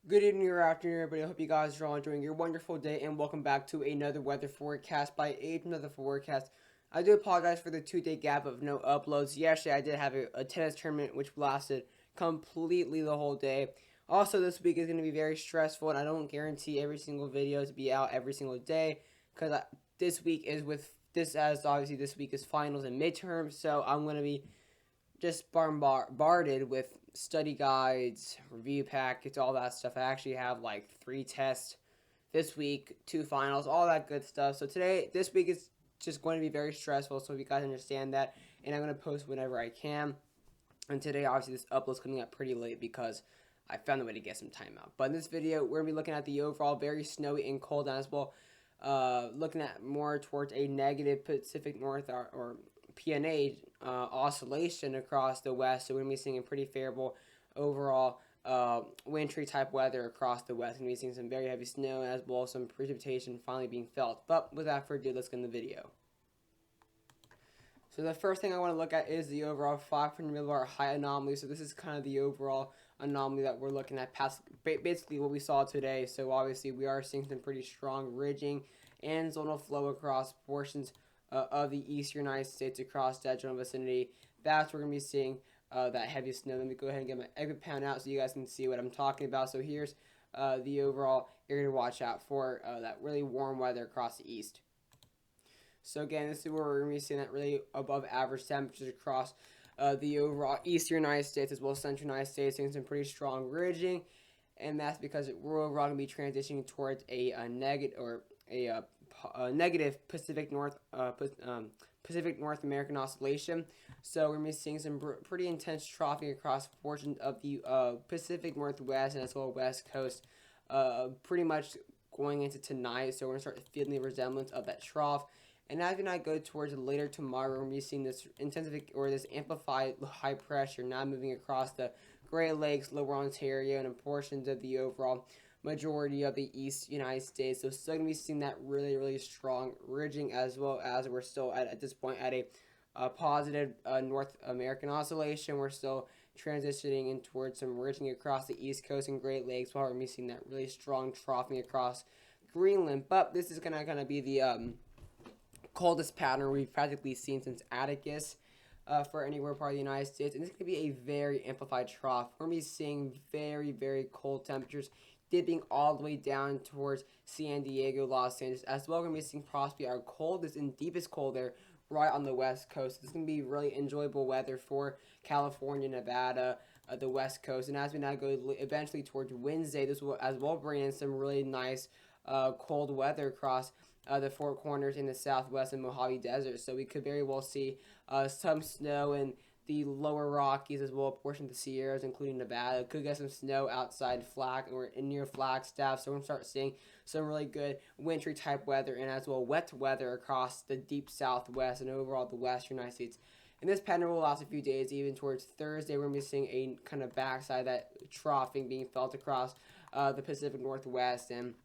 Good evening or afternoon, everybody. I hope you guys are all enjoying your wonderful day, and welcome back to another weather forecast by another forecast. I do apologize for the 2 day gap of no uploads. Yesterday, I did have a tennis tournament which lasted completely the whole day. Also, this week is going to be very stressful, and I don't guarantee every single video to be out every single day because this week is with this as obviously this week is finals and midterms, so I'm going to be just bombarded with study guides, review packets, all that stuff. I actually have like 3 tests this week, 2 finals, all that good stuff. So this week is just going to be very stressful. So if you guys understand that, and I'm going to post whenever I can. And today, obviously, this upload's coming up pretty late because I found a way to get some time out. But in this video, we're going to be looking at the overall very snowy and cold as well. Looking at more towards a negative Pacific North or PNA oscillation across the west. So we're going to be seeing a pretty favorable overall wintry type weather across the west. We're going to be seeing some very heavy snow as well as some precipitation finally being felt. But without further ado, let's get in the video. So the first thing I want to look at is the overall 500 millibar high anomaly. So this is kind of the overall anomaly that we're looking at, past basically what we saw today. So obviously we are seeing some pretty strong ridging and zonal flow across portions of the eastern United States across that general vicinity. That's where we're going to be seeing that heavy snow. Let me go ahead and get my egg pound out so you guys can see what I'm talking about. So here's the overall area to watch out for, that really warm weather across the east. So again, this is where we're going to be seeing that really above average temperatures across the overall eastern United States as well as central United States, seeing some pretty strong ridging, and that's because we're overall going to be transitioning towards a negative Pacific North American oscillation. So we're going to be seeing some pretty intense troughing across portions of the Pacific Northwest and as well as West Coast, pretty much going into tonight. So we're going to start feeling the resemblance of that trough. And as we go towards later tomorrow, we're going to be seeing this this amplified high pressure now moving across the Great Lakes, Lower Ontario, and portions of the overall majority of the East United States. So still going to be seeing that really, really strong ridging, as well as we're still at this point at a positive North American oscillation. We're still transitioning in towards some ridging across the East Coast and Great Lakes, while we're seeing that really strong troughing across Greenland. But this is going to be the coldest pattern we've practically seen since Atticus for anywhere part of the United States. And this is going to be a very amplified trough. We're going to be seeing very, very cold temperatures dipping all the way down towards San Diego, Los Angeles, as well. We're going to be seeing possibly our coldest and deepest cold there right on the west coast. This is going to be really enjoyable weather for California, Nevada, the west coast. And as we now go eventually towards Wednesday, this will as well bring in some really nice cold weather across the Four Corners in the Southwest and Mojave Desert. So we could very well see some snow in the lower Rockies as well, a portion of the Sierras, including Nevada. Could get some snow outside or near Flagstaff. So we're going to start seeing some really good wintry type weather and as well wet weather across the deep Southwest and overall the Western United States. And this pattern will last a few days, even towards Thursday. We're going to be seeing a kind of backside that troughing being felt across the Pacific Northwest and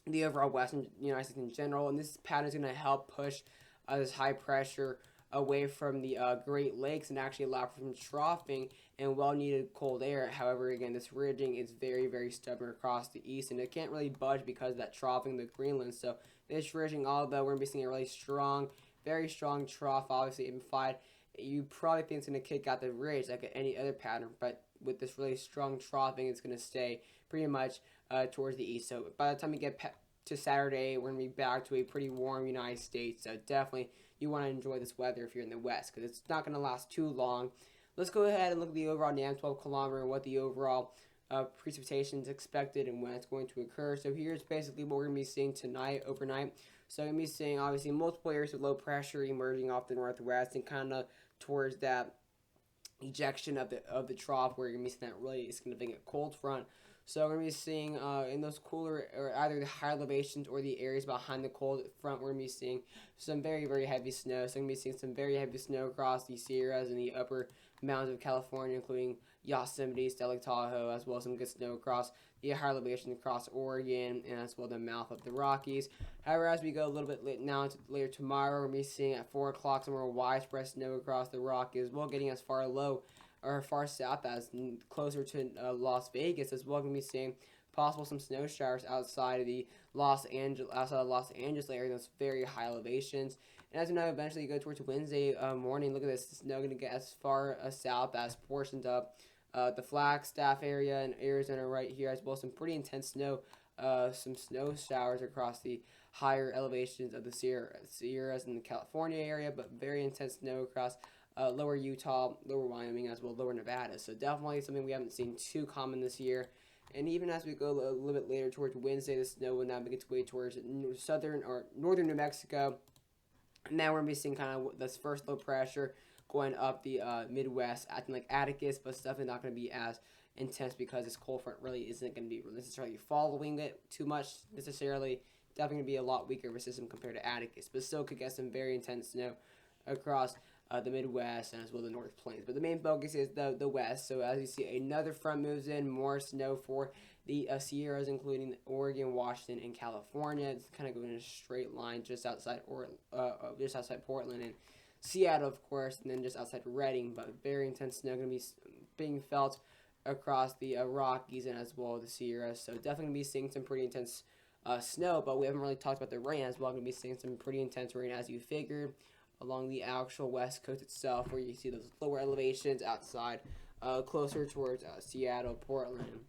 the overall Western United States in general. And this pattern is going to help push this high pressure away from the Great Lakes and actually allow for some troughing and well-needed cold air. However, again, this ridging is very, very stubborn across the east, and it can't really budge because of that troughing the Greenland. So this ridging, although we're going to be seeing a really strong, very strong trough, obviously amplified, you probably think it's going to kick out the ridge like any other pattern, but with this really strong troughing, it's going to stay pretty much towards the east. So by the time we get to Saturday, we're going to be back to a pretty warm United States. So definitely you want to enjoy this weather if you're in the west because it's not going to last too long. Let's go ahead and look at the overall NAM 12 kilometer and what the overall precipitation is expected and when it's going to occur. So here's basically what we're going to be seeing tonight, overnight. So I'm going to be seeing obviously multiple areas of low pressure emerging off the northwest and kind of towards that ejection of the trough where you're going to be seeing that really significant cold front. So we're going to be seeing in those cooler, or either the higher elevations or the areas behind the cold front, we're going to be seeing some very, very heavy snow. So we're going to be seeing some very heavy snow across the Sierras and the upper mountains of California, including Yosemite, Lake Tahoe, as well as some good snow across the higher elevations across Oregon and as well the mouth of the Rockies. However, as we go a little bit later tomorrow, we're going to be seeing at 4 o'clock some more widespread snow across the Rockies, as well getting as far low or far south as closer to Las Vegas as well. Going to be seeing possible some snow showers outside of the Los Angeles area, those very high elevations. And as we know, eventually you go towards Wednesday morning. Look at this. The snow going to get as far south as portions of the Flagstaff area in Arizona right here, as well as some pretty intense snow, some snow showers across the higher elevations of the Sierras in the California area, but very intense snow across lower Utah, lower Wyoming, as well lower Nevada. So definitely something we haven't seen too common this year. And even as we go a little bit later towards Wednesday, the snow will now make its way towards southern or northern New Mexico. And now we're going to be seeing kind of this first low pressure going up the Midwest, acting like Atticus, but it's definitely not going to be as intense because this cold front really isn't going to be necessarily following it too much necessarily. Definitely going to be a lot weaker of a system compared to Atticus, but still could get some very intense snow across the Midwest and as well the North Plains. But the main focus is the West. So as you see, another front moves in, more snow for the Sierras, including Oregon, Washington, and California. It's kind of going in a straight line just outside Portland and Seattle, of course, and then just outside Redding. But very intense snow going to be being felt across the Rockies and as well the Sierras. So definitely going to be seeing some pretty intense snow, but we haven't really talked about the rain as well. Going to be seeing some pretty intense rain as you figured along the actual west coast itself, where you see those lower elevations outside, closer towards Seattle, Portland,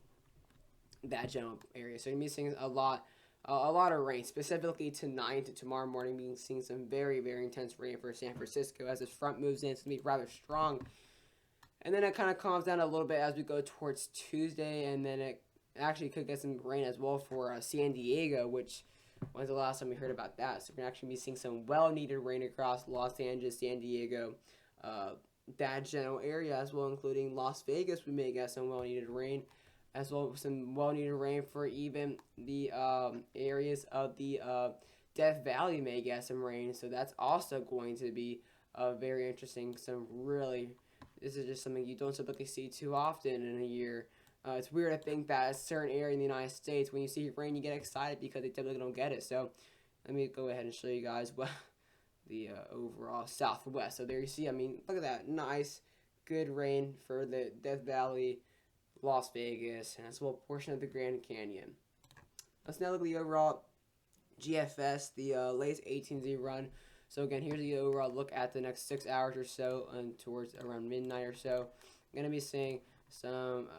that general area. So you're going to be seeing a lot of rain, specifically tonight to tomorrow morning. Being seeing some very, very intense rain for San Francisco as this front moves in. It's going to be rather strong, and then it kind of calms down a little bit as we go towards Tuesday, and then it actually could get some rain as well for San Diego, which when's the last time we heard about that? So we're going to actually be seeing some well-needed rain across Los Angeles, San Diego, that general area as well, including Las Vegas. We may get some well-needed rain, as well as some well-needed rain for even the areas of the Death Valley may get some rain. So that's also going to be very interesting. This is just something you don't typically see too often in a year. It's weird to think that a certain area in the United States, when you see rain, you get excited because they typically don't get it. So let me go ahead and show you guys what the overall Southwest. So there you see, I mean, look at that. Nice, good rain for the Death Valley, Las Vegas, and as well a portion of the Grand Canyon. Let's now look at the overall GFS, the latest 18Z run. So again, here's the overall look at the next 6 hours or so and towards around midnight or so. I'm going to be seeing some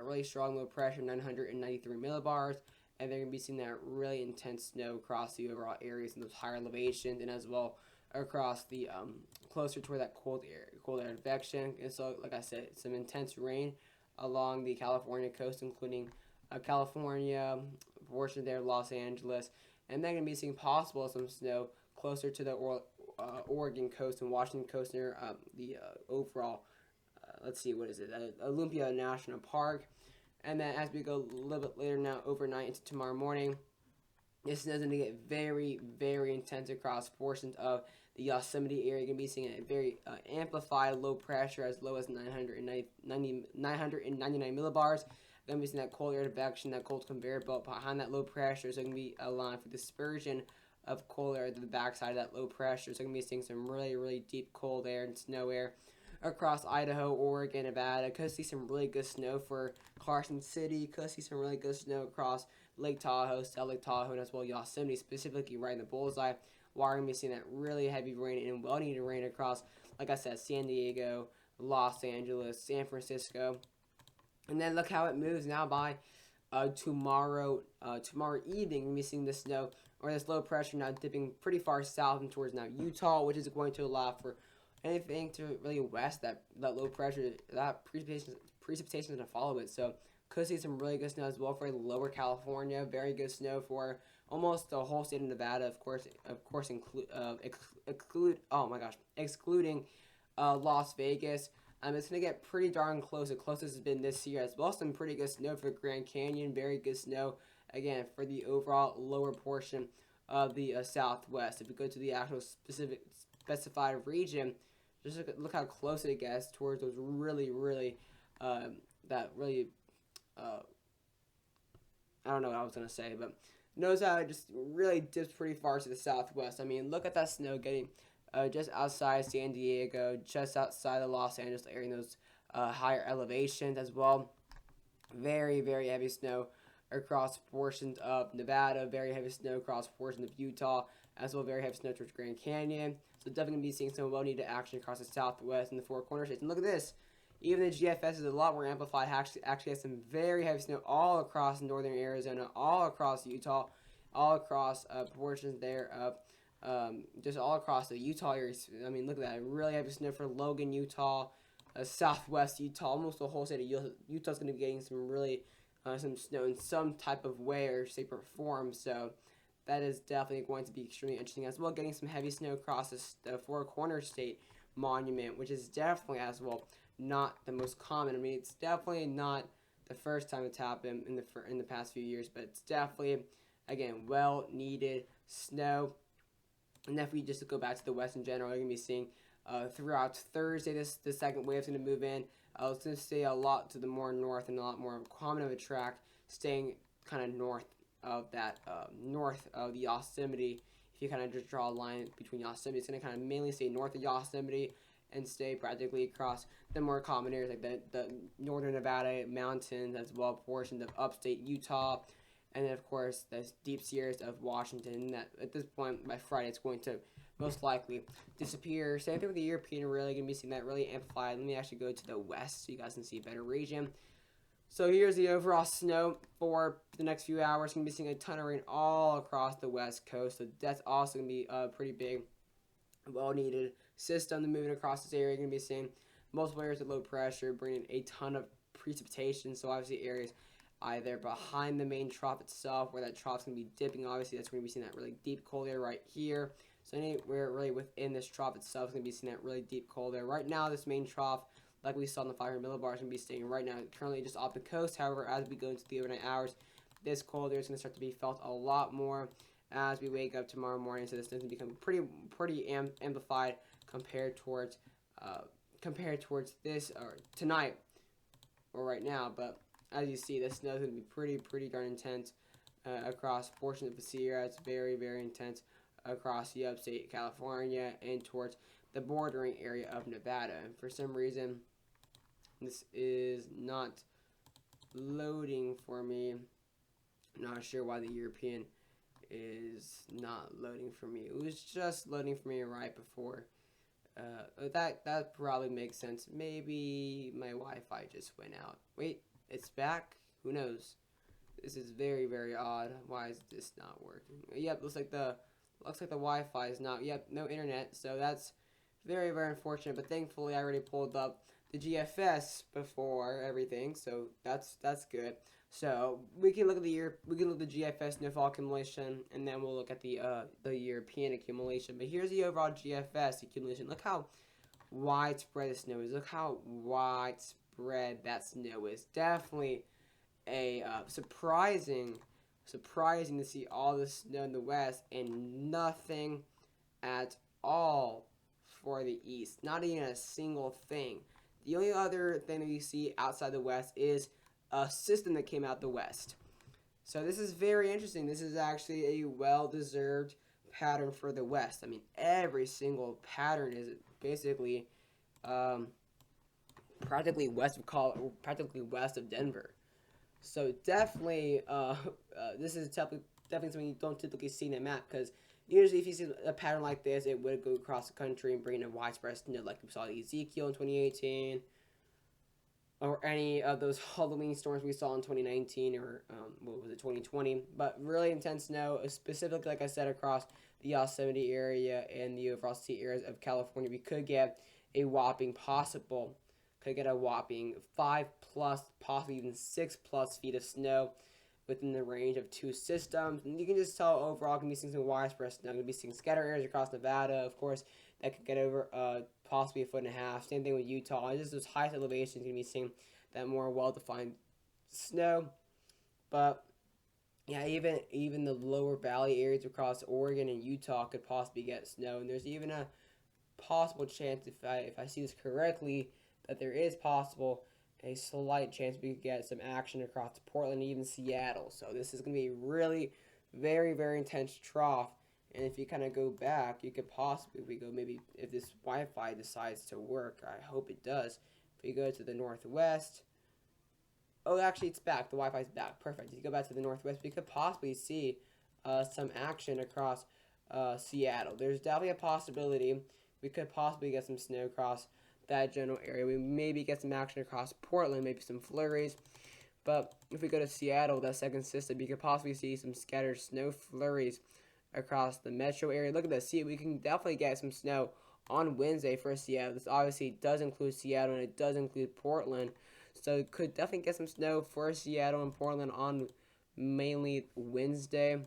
really strong low pressure, 993 millibars, and they're going to be seeing that really intense snow across the overall areas in those higher elevations, and as well across the closer toward that cold air advection. And so, like I said, some intense rain along the California coast, including California, portion there, Los Angeles, and they're going to be seeing possible some snow closer to the Oregon coast and Washington coast near the overall. Let's see, what is it? Olympia National Park. And then as we go a little bit later now, overnight into tomorrow morning, this snow is going to get very, very intense across portions of the Yosemite area. You're going to be seeing a very amplified low pressure as low as 999 millibars. Going to be seeing that cold air advection, that cold conveyor belt behind that low pressure. So going to be allowing for dispersion of cold air to the backside of that low pressure. So going to be seeing some really, really deep cold air and snow air across Idaho, Oregon, Nevada. Could see some really good snow for Carson City. Could see some really good snow across Lake Tahoe, South Lake Tahoe, and as well Yosemite, specifically right in the bullseye. While we're going to be seeing that really heavy rain and well-needed rain across, like I said, San Diego, Los Angeles, San Francisco. And then look how it moves now by tomorrow evening. We're seeing the snow or this low pressure now dipping pretty far south and towards now Utah, which is going to allow for anything to really west that low pressure, that precipitation to follow it. So could see some really good snow as well for lower California. Very good snow for almost the whole state of Nevada. Excluding Las Vegas. It's going to get pretty darn close. The closest has been this year as well. Some pretty good snow for Grand Canyon. Very good snow, again, for the overall lower portion of the Southwest. If we go to the actual specified region, just look how close it gets towards those really, I don't know what I was going to say, but notice how it just really dips pretty far to the southwest. I mean, look at that snow getting just outside San Diego, just outside the Los Angeles area, in those higher elevations as well. Very, very heavy snow across portions of Nevada, very heavy snow across portions of Utah, as well very heavy snow towards Grand Canyon. So definitely going to be seeing some well-needed action across the Southwest and the Four Corner States. And look at this. Even the GFS is a lot more amplified. Actually has some very heavy snow all across northern Arizona, all across Utah, all across portions there of just all across the Utah area. I mean, look at that. Really heavy snow for Logan, Utah, southwest Utah. Almost the whole state of Utah's going to be getting some really some snow in some type of way or shape or form. So that is definitely going to be extremely interesting as well. Getting some heavy snow across the Four Corner State Monument, which is definitely as well not the most common. I mean, it's definitely not the first time it's happened in the past few years, but it's definitely again well needed snow. And if we just go back to the West in general, you're gonna be seeing throughout Thursday the second wave is gonna move in. It's gonna stay a lot to the more north and a lot more common of a track, staying kind of north of that north of the Yosemite. If you kind of just draw a line between Yosemite, it's gonna kind of mainly stay north of Yosemite and stay practically across the more common areas like the northern Nevada mountains, as well portions of upstate Utah, and then of course the deep Sierras of Washington. That at this point by Friday it's going to most likely disappear. Same thing with the European, really going to be seeing that really amplified. Let me actually go to the west so you guys can see a better region. So here's the overall snow for the next few hours. Going to be seeing a ton of rain all across the west coast. So that's also going to be pretty big, well-needed system to moving across this area. You're going to be seeing multiple areas of low pressure, bringing a ton of precipitation. So obviously areas either behind the main trough itself, where that trough's going to be dipping. Obviously, that's where we're seeing that really deep cold air right here. So anywhere really within this trough itself is going to be seeing that really deep cold air. Right now, this main trough, like we saw in the 500 millibars, is going to be staying right now currently just off the coast. However, as we go into the overnight hours, this cold air is going to start to be felt a lot more as we wake up tomorrow morning. So this is going to become pretty amplified compared towards this or tonight or right now. But as you see, the snow is going to be pretty darn intense across portions of the Sierra. It's very, very intense across the upstate California and towards the bordering area of Nevada. And for some reason, this is not loading for me. I'm not sure why the European is not loading for me. It was just loading for me right before. That probably makes sense. Maybe my Wi-Fi just went out. Wait, it's back? Who knows? This is very, very odd. Why is this not working? Yep, looks like the Wi-Fi is not. Yep, no internet. So that's very, very unfortunate. But thankfully, I already pulled up the GFS before everything, so that's good. So we can look at the GFS snowfall accumulation, and then we'll look at the European accumulation. But here's the overall GFS accumulation. Look how widespread the snow is. Look how widespread that snow is. Definitely a surprising to see all the snow in the west and nothing at all for the east. Not even a single thing. The only other thing that you see outside the west is a system that came out the west. So this is very interesting. This is actually a well-deserved pattern for the west. I mean, every single pattern is basically practically west of Denver. So definitely, this is definitely something you don't typically see in a map, because usually if you see a pattern like this, it would go across the country and bring in a widespread snow, like we saw Ezekiel in 2018, or any of those Halloween storms we saw in 2019, or what was it, 2020. But really intense snow, specifically, like I said, across the Yosemite area and the overall sea areas of California. We could get a whopping 5+, possibly even 6+ feet of snow within the range of two systems. And you can just tell overall going to be seeing some widespread snow. Going to be seeing scatter areas across Nevada, of course, that could get over possibly a 1.5 feet. Same thing with Utah. And just those highest elevations going to be seeing that more well-defined snow. But yeah, even the lower valley areas across Oregon and Utah could possibly get snow. And there's even a possible chance, if I see this correctly, that there is possible a slight chance we could get some action across Portland and even Seattle. So this is going to be really very, very intense trough. And if you kind of go back, you could possibly, if this Wi-Fi decides to work, I hope it does. If you go to the northwest, oh, actually, it's back. The Wi-Fi's back. Perfect. If you go back to the northwest, we could possibly see some action across Seattle. There's definitely a possibility we could possibly get some snow across that general area. We maybe get some action across Portland, maybe some flurries. But if we go to Seattle, that second system, you could possibly see some scattered snow flurries across the metro area. Look at this. See, we can definitely get some snow on Wednesday for Seattle. This obviously does include Seattle and it does include Portland. So it could definitely get some snow for Seattle and Portland on mainly Wednesday.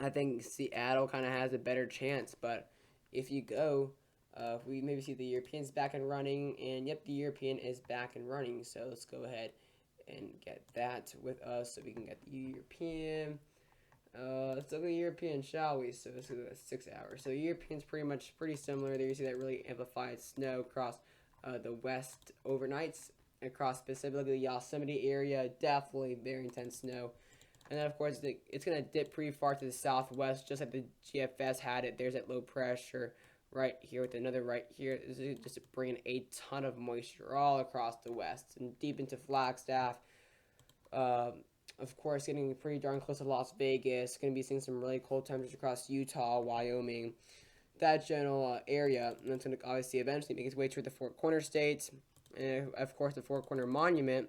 I think Seattle kind of has a better chance. But if you go, we maybe see the Europeans back and running. And yep, the European is back and running. So let's go ahead and get that with us so we can get the European. Let's look at the European, shall we? So this is 6 hours. So European's pretty similar. There you see that really amplified snow across the west overnights, across specifically the Yosemite area. Definitely very intense snow. And then of course it's gonna dip pretty far to the southwest, just like the GFS had it. There's that low pressure right here with another right here. This is just bringing a ton of moisture all across the west and deep into Flagstaff. Of course, getting pretty darn close to Las Vegas. Going to be seeing some really cold temperatures across Utah, Wyoming, that general area. And it's going to obviously eventually make its way toward the Four Corner states, and of course the Four Corner Monument.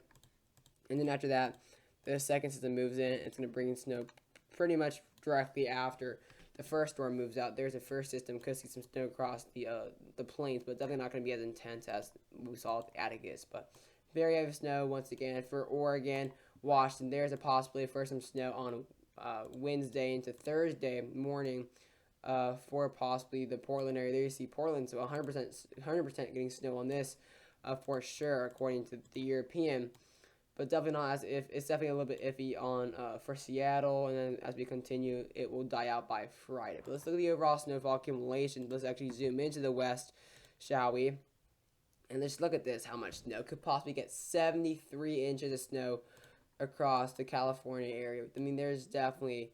And then after that, the second system moves in. It's going to bring in snow pretty much directly after the first storm moves out. There's a first system. Could see some snow across the plains, but definitely not going to be as intense as we saw with Atticus. But very heavy snow once again for Oregon, Washington. There's a possibility for some snow on Wednesday into Thursday morning for possibly the Portland area. There you see Portland, so 100% getting snow on this for sure, according to the European. But definitely not as if it's definitely a little bit iffy on for Seattle, and then as we continue, it will die out by Friday. But let's look at the overall snowfall accumulation. Let's actually zoom into the west, shall we? And let's look at this. How much snow could possibly get? 73 inches of snow across the California area. I mean, there's definitely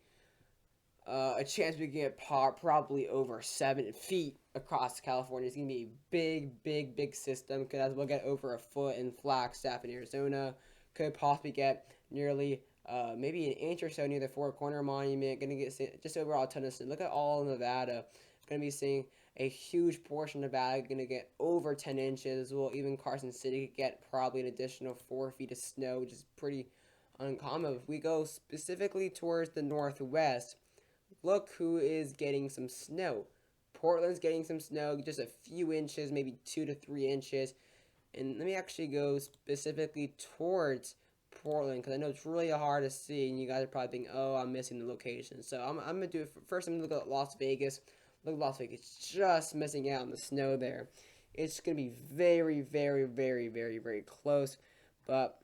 a chance we can get probably over 7 feet across California. It's going to be a big system. Could as well get over a foot in Flagstaff in Arizona. Could possibly get nearly maybe an inch or so near the Four Corner Monument. Going to get just overall a ton of snow. Look at all of Nevada. Going to be seeing a huge portion of Nevada going to get over 10 inches. Well, even Carson City could get probably an additional 4 feet of snow, which is pretty uncommon. If we go specifically towards the northwest, look who is getting some snow. Portland's getting some snow, just a few inches, maybe 2 to 3 inches. And let me actually go specifically towards Portland, because I know it's really hard to see, and you guys are probably thinking, oh, I'm missing the location. So I'm going to do it first. I'm going to look at Las Vegas. Look at Las Vegas, just missing out on the snow there. It's going to be very close. But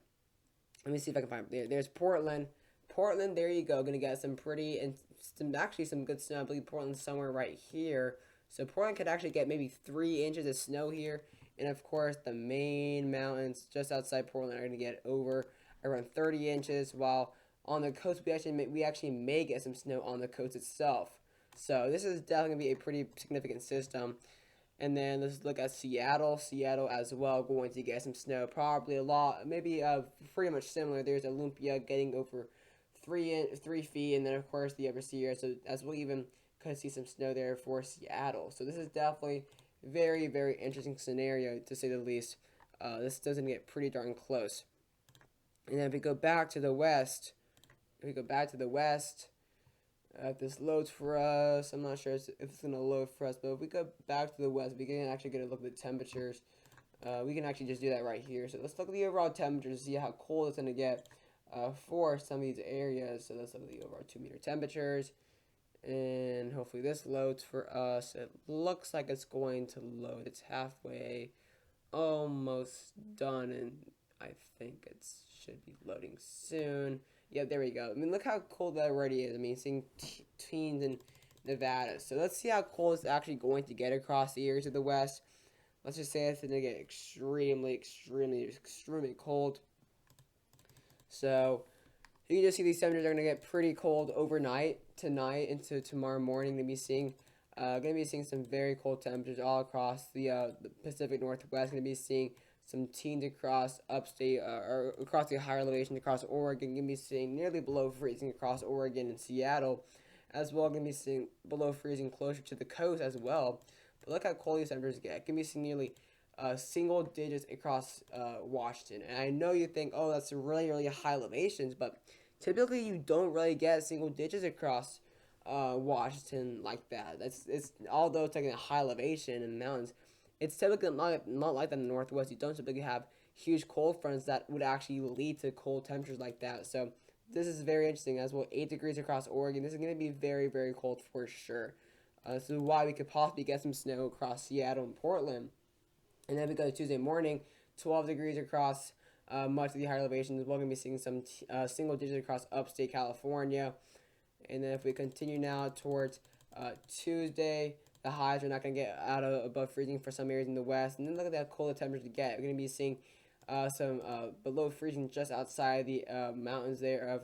let me see if I can find it. There's Portland. Portland, there you go. Going to get some pretty, and some good snow. I believe Portland's somewhere right here. So Portland could actually get maybe 3 inches of snow here. And of course, the main mountains just outside Portland are going to get over around 30 inches. While on the coast, we actually may get some snow on the coast itself. So this is definitely going to be a pretty significant system. And then let's look at Seattle. Seattle as well going to get some snow. Probably a lot, maybe pretty much similar. There's Olympia getting over 3 feet. And then, of course, the upper Sierra. So as well even could see some snow there for Seattle. So this is definitely very interesting scenario, to say the least. This doesn't get pretty darn close. And then if we go back to the west, if this loads for us, I'm not sure if it's going to load for us, but if we go back to the west, we can actually get a look at the temperatures. We can actually just do that right here. So let's look at the overall temperatures to see how cold it's going to get for some of these areas. So let's look at the overall 2-meter temperatures. And hopefully this loads for us. It looks like it's going to load. It's halfway almost done, and I think it should be loading soon. Yeah, there we go. I mean, look how cold that already is. I mean, seeing teens in Nevada. So let's see how cold it's actually going to get across the areas of the west. Let's just say it's going to get extremely cold. So you can just see these temperatures are going to get pretty cold overnight, tonight into tomorrow morning. Going to be seeing some very cold temperatures all across the Pacific Northwest. Going to be seeing some teens across upstate or across the higher elevation across Oregon. You're going to be seeing nearly below freezing across Oregon and Seattle, as well. Going to be seeing below freezing closer to the coast as well. But look how cold these temperatures get. Going to be seeing nearly single digits across Washington. And I know you think, oh, that's really, really high elevations, but typically you don't really get single digits across Washington like that. It's although it's like a high elevation in the mountains, it's typically not like that in the Northwest. You don't typically have huge cold fronts that would actually lead to cold temperatures like that. So this is very interesting as well. 8 degrees across Oregon. This is going to be very, very cold for sure. This is why we could possibly get some snow across Seattle and Portland. And then we go to Tuesday morning, 12 degrees across much of the higher elevations. We're going to be seeing some single digits across upstate California. And then if we continue now towards Tuesday, the highs are not going to get out of above freezing for some areas in the west. And then look at that colder temperature to get. We're going to be seeing some below freezing just outside the mountains there of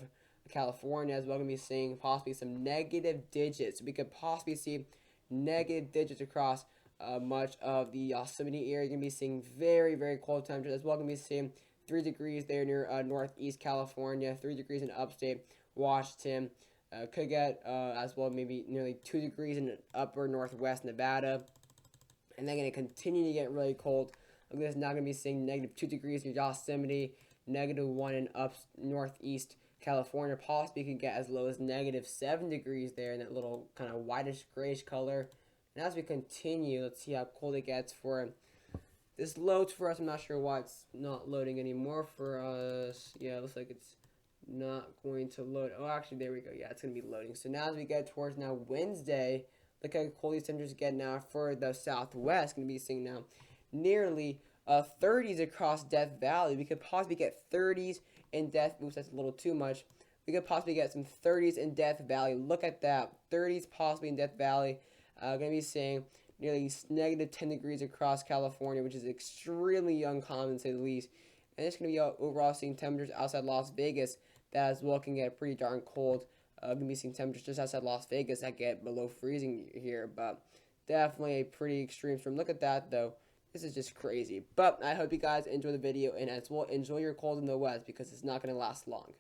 California, as well. Going to be seeing possibly some negative digits. We could possibly see negative digits across much of the Yosemite area. You're going to be seeing very, very cold temperatures, as well. Going to be seeing 3 degrees there near northeast California, 3 degrees in upstate Washington. Could get as well maybe nearly 2 degrees in upper northwest Nevada. And they're going to continue to get really cold. Look at this, now going to be seeing negative 2 degrees in Yosemite, negative 1 in up northeast California. Possibly could get as low as negative 7 degrees there in that little kind of whitish grayish color. And as we continue, let's see how cold it gets for this loads for us. I'm not sure why it's not loading anymore for us. Yeah, it looks like it's not going to load. Oh, actually, there we go. Yeah, it's going to be loading. So now as we get towards now Wednesday, look how cold these temperatures get now for the southwest. Going to be seeing now nearly 30s across Death Valley. We could possibly get 30s in Death. Oops, that's a little too much. We could possibly get some 30s in Death Valley. Look at that. 30s possibly in Death Valley. Going to be seeing nearly negative 10 degrees across California, which is extremely uncommon to say the least. And it's going to be overall seeing temperatures outside Las Vegas that as well can get pretty darn cold. Going to be seeing temperatures just outside Las Vegas that get below freezing here, but definitely a pretty extreme storm. Look at that though. This is just crazy. But I hope you guys enjoy the video, and as well enjoy your cold in the west because it's not going to last long.